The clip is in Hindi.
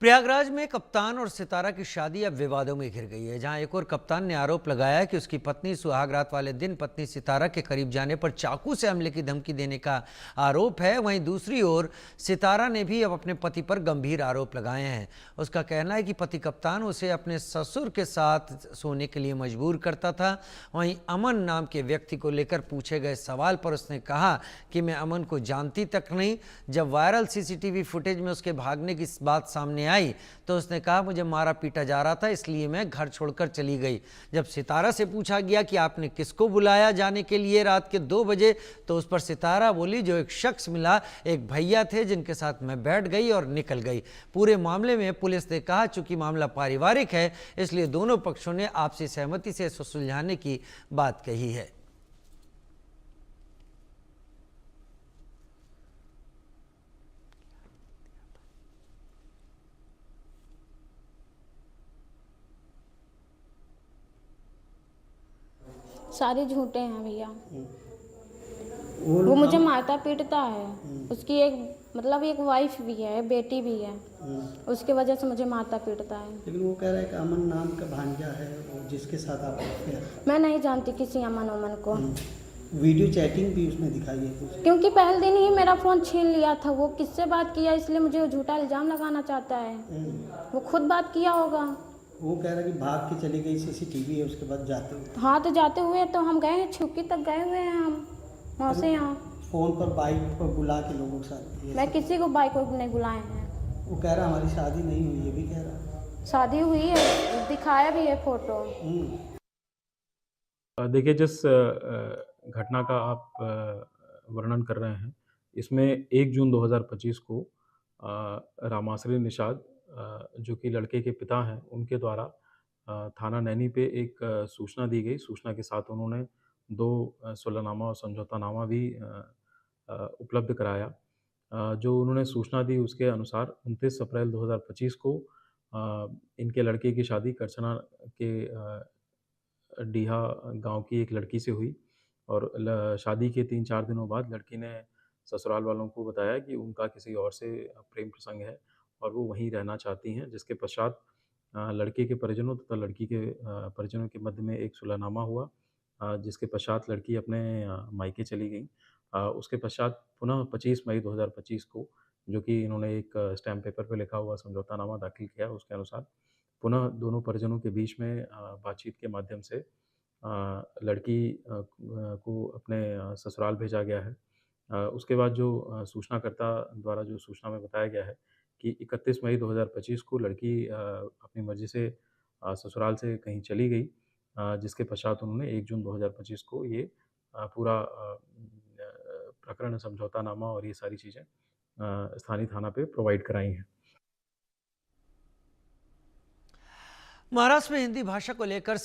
प्रयागराज में कप्तान और सितारा की शादी अब विवादों में घिर गई है। जहां एक और कप्तान ने आरोप लगाया कि उसकी पत्नी सुहाग रात वाले दिन पत्नी सितारा के करीब जाने पर चाकू से हमले की धमकी देने का आरोप है। वहीं दूसरी ओर सितारा ने भी अब अपने पति पर गंभीर आरोप लगाए हैं। उसका कहना है कि पति कप्तान उसे अपने ससुर के साथ सोने के लिए मजबूर करता था। वहीं अमन नाम के व्यक्ति को लेकर पूछे गए सवाल पर उसने कहा कि मैं अमन को जानती तक नहीं। जब वायरल सीसीटीवी फुटेज में उसके भागने की बात सामने आई तो उसने कहा मुझे मारा पीटा जा रहा था, इसलिए मैं घर छोड़कर चली गई। जब सितारा से पूछा गया कि आपने किसको बुलाया जाने के लिए रात के 2 बजे, तो उस पर सितारा बोली जो एक शख्स मिला, एक भैया थे जिनके साथ मैं बैठ गई और निकल गई। पूरे मामले में पुलिस ने कहा चूंकि मामला पारिवारिक है इसलिए दोनों पक्षों ने आपसी सहमति से इसे सुलझाने की बात कही है। सारे झूठे हैं भैया। वो वो मुझे हम- मारता पीटता है। उसकी एक वाइफ भी है, बेटी भी है। उसकी वजह से मुझे मारता पीटता है। लेकिन वो कह रहा है कि अमन नाम का भांजा है वो जिसके साथ आप अफेयर है। मैं नहीं जानती किसी अमन उमन को, वीडियो चैटिंग भी उसने दिखाई है कुछ। क्योंकि पहले दिन ही मेरा फ़ोन छीन लिया था। वो किससे बात किया इसलिए मुझे झूठा इल्ज़ाम लगाना चाहता है। वो खुद बात किया होगा। वो कह रहा है कि भाग के चली गई, सीसीटीवी है उसके बाद जाते हुए। हाँ तो जाते हुए तो हम गए हैं, छुपकी तक गए हुए हैं हम वहाँ से यहाँ। फ़ोन पर बाइक पर बुला के लोगों के साथ ये मैं सब। किसी को बाइक को नहीं बुलाए हैं। वो कह रहा हमारी शादी नहीं हुई, ये भी कह रहा है। शादी हुई है, दिखाया भी है फोटो। देखिए जिस घटना का आप वर्णन कर रहे हैं, इसमें 1 जून 2025 को रामाश्री निषाद जो कि लड़के के पिता हैं, उनके द्वारा थाना नैनी पे एक सूचना दी गई। सूचना के साथ उन्होंने 2 सुलहनामा और समझौतानामा भी उपलब्ध कराया। जो उन्होंने सूचना दी उसके अनुसार 29 अप्रैल 2025 को इनके लड़के की शादी करछना के डीहा गाँव की एक लड़की से हुई और शादी के 3-4 दिनों बाद लड़की ने ससुराल वालों को बताया कि उनका किसी और से प्रेम प्रसंग है और वो वहीं रहना चाहती हैं। जिसके पश्चात लड़के के परिजनों तथा लड़की के परिजनों के मध्य में एक सुलहनामा हुआ, जिसके पश्चात लड़की अपने मायके चली गई। उसके पश्चात पुनः 25 मई 2025 को जो कि इन्होंने एक स्टैम्प पेपर पे लिखा हुआ समझौतानामा दाखिल किया, उसके अनुसार पुनः दोनों परिजनों के बीच में बातचीत के माध्यम से लड़की को अपने ससुराल भेजा गया है। उसके बाद जो सूचनाकर्ता द्वारा जो सूचना में बताया गया है कि 31 मई 2025 को लड़की अपनी मर्ज़ी से ससुराल से कहीं चली गई, जिसके पश्चात उन्होंने 1 जून 2025 को ये पूरा प्रकरण समझौतानामा और ये सारी चीज़ें स्थानीय थाना पे प्रोवाइड कराई हैं। महाराष्ट्र में हिंदी भाषा को लेकर